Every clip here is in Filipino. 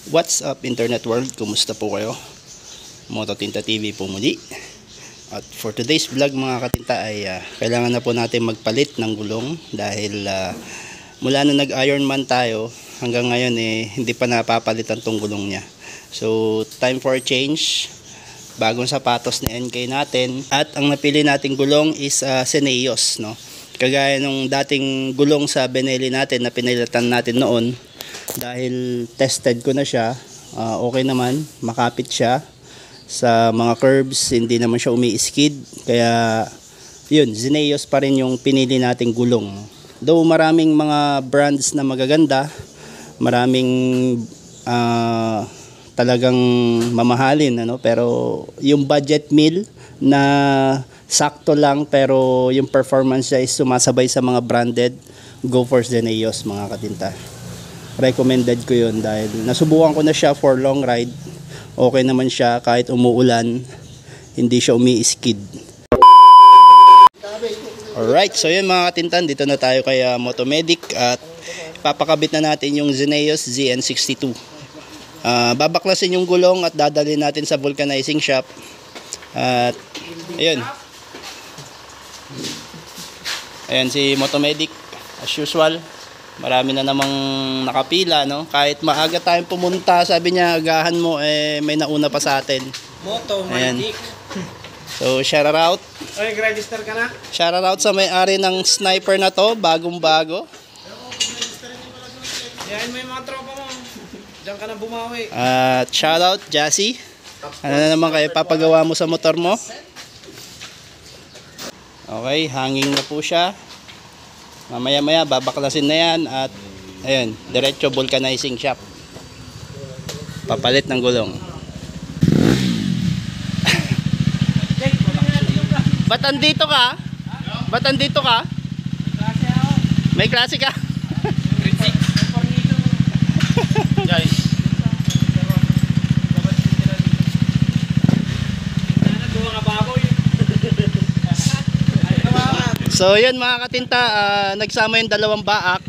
What's up internet world? Kumusta po kayo? Mototinta TV po muli. At for today's vlog mga katinta ay kailangan na po natin magpalit ng gulong dahil mula nung nag-Ironman tayo hanggang ngayon hindi pa napapalitan tong gulong niya. So time for a change. Bagong sapatos ni NK natin at ang napili nating gulong is Zeneos, no? Kagaya nung dating gulong sa Benelli natin na pinilitan natin noon. Dahil tested ko na siya, okay naman, makapit siya sa mga curbs, hindi naman siya umi-skid. Kaya yun, Zeneos pa rin yung pinili nating gulong. Though maraming mga brands na magaganda, maraming talagang mamahalin, ano? Pero yung budget meal na sakto lang pero yung performance niya is sumasabay sa mga branded, go for Zeneos mga katinta. Recommended ko yun dahil nasubukan ko na siya for long ride. Okay naman siya kahit umuulan, hindi siya umi-skid. Alright, so yun mga katintan, dito na tayo kay Motomedic at papakabit na natin yung Zeneos ZN62. Babaklasin yung gulong at dadalhin natin sa vulcanizing shop. At ayun. Ayan si Motomedic as usual. Marami na namang nakapila, no? Kahit maaga tayong pumunta, sabi niya, agahan mo, may nauna pa sa atin. Motomedic. So, shout out. Oy, register ka na? Shout out sa may-ari ng sniper na to, bagong-bago. Yan, may mga tropa mo. Diyan ka na bumawi. At shout out, Jassy. Ano na naman kayo papagawa mo sa motor mo? Okay, hanging na po siya. Mamaya-maya babaklasin na yan at ayun, diretso vulcanizing shop. Papalit ng gulong. Ba't andito ka? Ba't andito ka? May klase ka? Guys. So yun mga katinta, nagsama yung dalawang baak.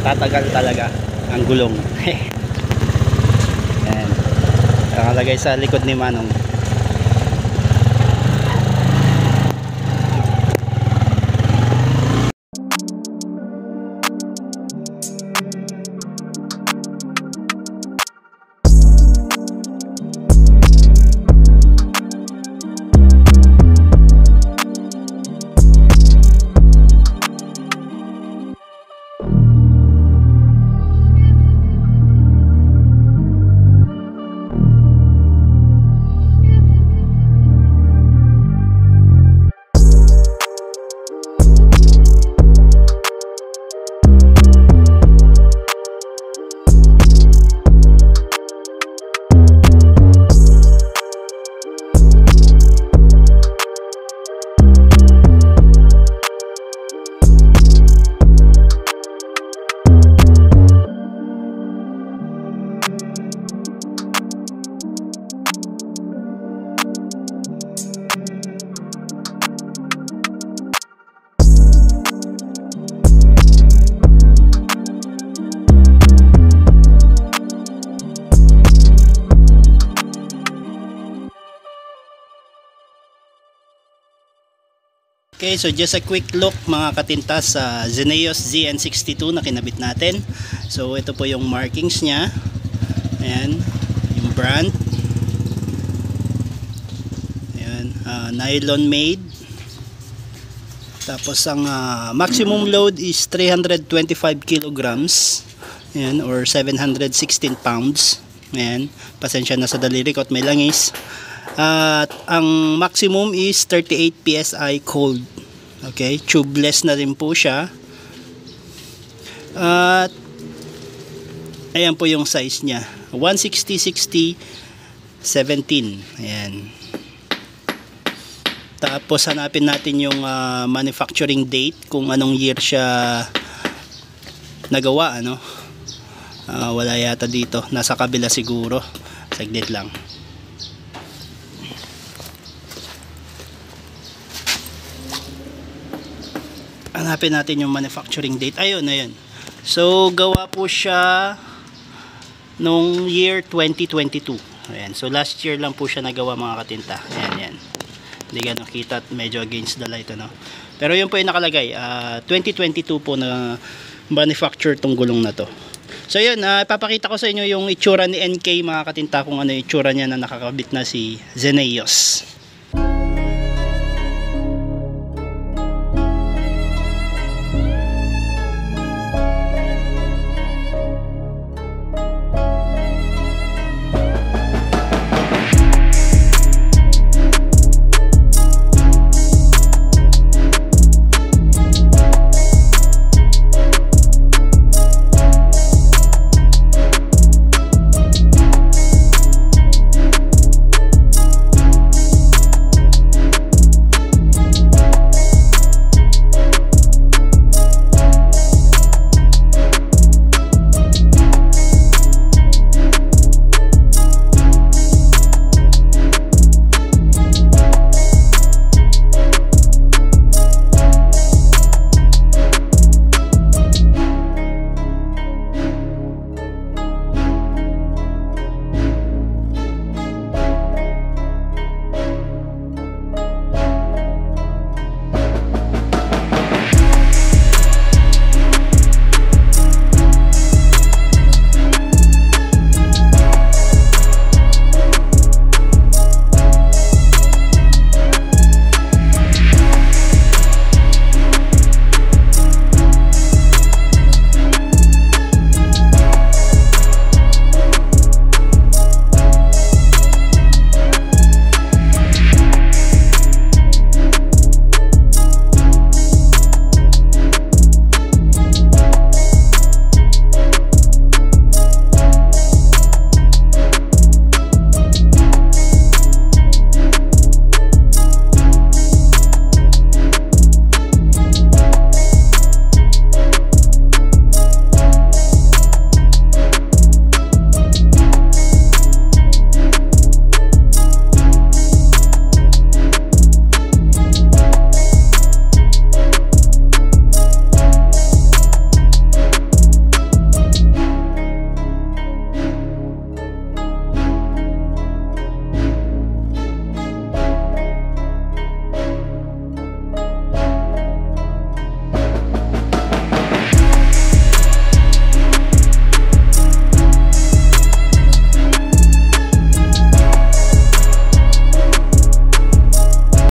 tatagal talaga ang gulong. Yan, nakalagay sa likod ni Manong. Okay, so just a quick look mga katinta sa Zeneos ZN62 na kinabit natin. So ito po yung markings niya. Ayan, yung brand. Ayan, nylon made. Tapos ang maximum load is 325 kilograms. Ayan, or 716 pounds. Ayan, pasensya na sa daliri ko at may langis. At ang maximum is 38 PSI cold. Okay, tubeless na rin po siya. At ayan po yung size niya. 160/60 17. Ayan. Tapos hanapin natin yung manufacturing date, kung anong year siya nagawa, ano. Wala yata dito, nasa kabila siguro. Saglit lang. Hanapin natin yung manufacturing date. Ayun, ayun. So, gawa po siya nung year 2022. Ayan. So, last year lang po siya nagawa mga katinta. Ayan, yan. Hindi ka nakita at medyo against the light, ano. Pero yun po yung nakalagay. 2022 po na manufacture tong gulong na to. So, yun. Ipapakita ko sa inyo yung itsura ni NK mga katinta, kung ano yung itsura niya na nakakabit na si Zeneos.